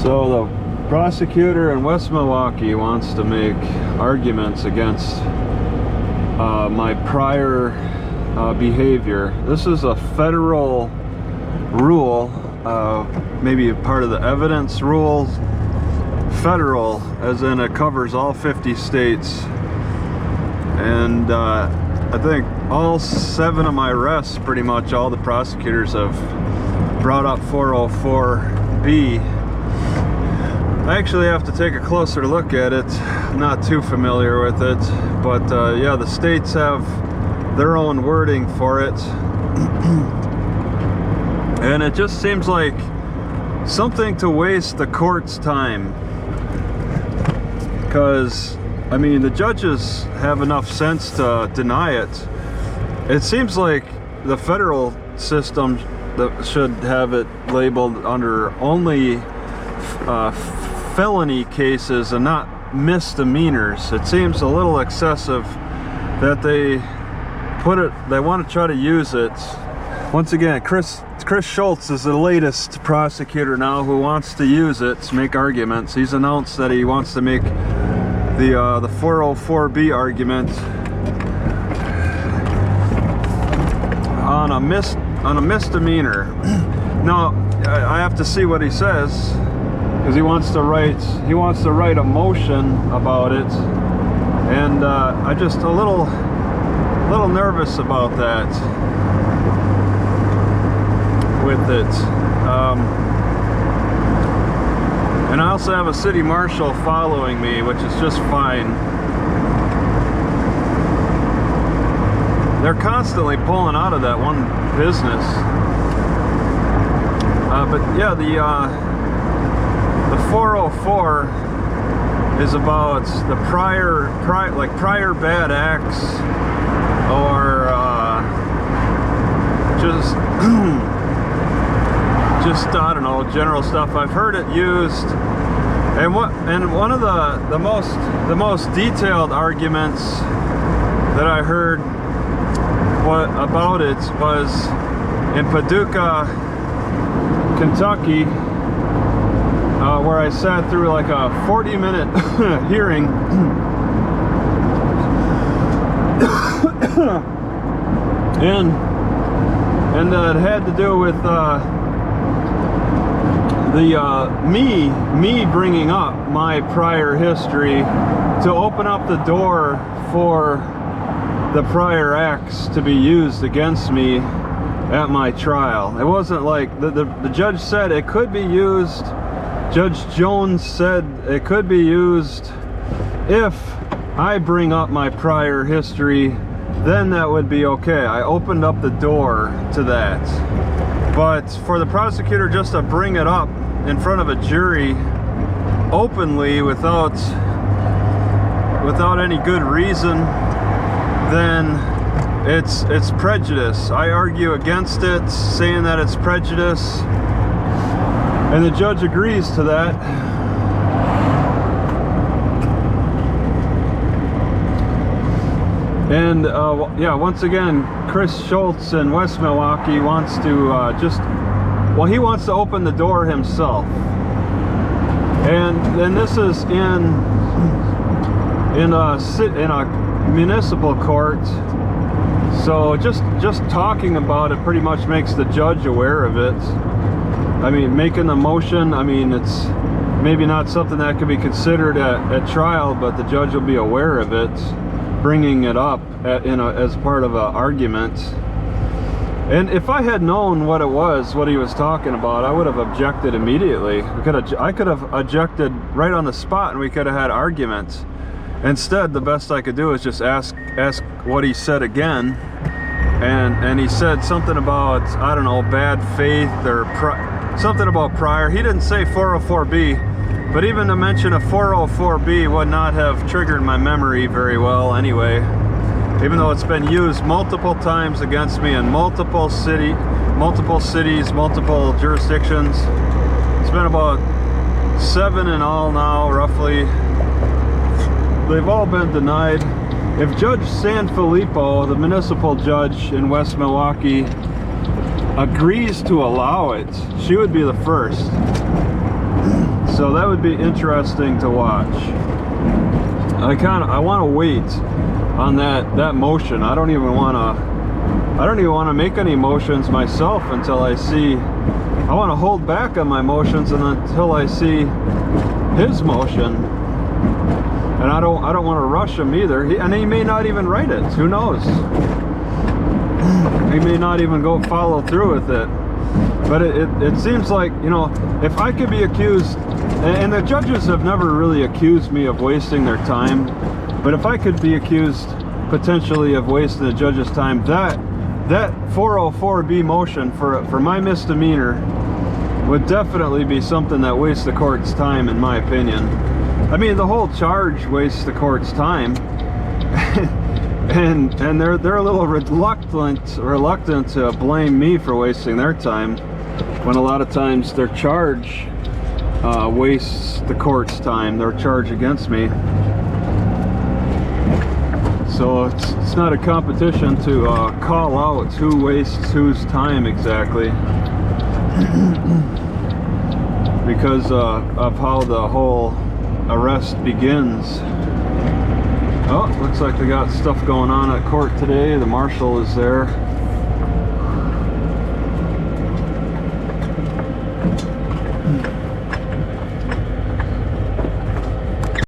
So the prosecutor in West Milwaukee wants to make arguments against my prior behavior. This is a federal rule, maybe a part of the evidence rules. Federal, as in it covers all 50 states. And I think all 7 of my arrests, pretty much all the prosecutors have brought up 404B. I actually have to take a closer look at it. I'm not too familiar with it, but yeah, the states have their own wording for it. And it just seems like something to waste the court's time. Because, I mean, the judges have enough sense to deny it. It seems like the federal system that should have it labeled under only felony cases and not misdemeanors. It seems a little excessive that they put it, they want to try to use it. Once again, Chris Schultz is the latest prosecutor now who wants to use it to make arguments. He's announced that he wants to make the 404B argument on a misdemeanor. Now I have to see what he says, because he wants to write a motion about it, and I'm just a little nervous about that with it. And I also have a city marshal following me, which is just fine. They're constantly pulling out of that one business. But yeah, the 404 is about the prior bad acts, or just I don't know, general stuff. I've heard it used, and one of the most detailed arguments that I heard about it was in Paducah, Kentucky, where I sat through like a 40-minute hearing. and it had to do with me bringing up my prior history to open up the door for the prior acts to be used against me at my trial. It wasn't like the judge said it could be used. Judge Jones said it could be used if I bring up my prior history, then that would be okay. I opened up the door to that. But for the prosecutor just to bring it up in front of a jury openly without any good reason, then it's prejudice. I argue against it, saying that it's prejudice, and the judge agrees to that. And yeah, once again, Chris Schultz in West Milwaukee wants to he wants to open the door himself. And this is in a municipal court. So just talking about it pretty much makes the judge aware of it. I mean, making the motion, I mean, it's maybe not something that could be considered at trial, but the judge will be aware of it, bringing it up as part of an argument. And if I had known what he was talking about, I would have objected immediately. I could have objected right on the spot, and we could have had arguments. Instead, the best I could do is just ask what he said again, and he said something about, I don't know, bad faith or something about prior. He didn't say 404B, but even to mention a 404B would not have triggered my memory very well anyway. Even though it's been used multiple times against me in multiple cities, multiple jurisdictions. It's been about 7 in all now, roughly. They've all been denied. If Judge San Filippo, the municipal judge in West Milwaukee, agrees to allow it, she would be the first. So that would be interesting to watch. I want to wait on that motion. I don't even want to make any motions myself until I see. I want to hold back on my motions until I see his motion. And I don't want to rush him either. And he may not even write it. Who knows? He may not even go follow through with it. But it seems like, you know, if I could be accused, and the judges have never really accused me of wasting their time, but if I could be accused potentially of wasting the judge's time, that 404B motion for my misdemeanor would definitely be something that wastes the court's time, in my opinion. I mean, the whole charge wastes the court's time. and they're a little reluctant to blame me for wasting their time, when a lot of times their charge wastes the court's time, their charge against me. So it's not a competition to call out who wastes whose time exactly, because of how the whole arrest begins. Oh, looks like they got stuff going on at court today. The marshal is there.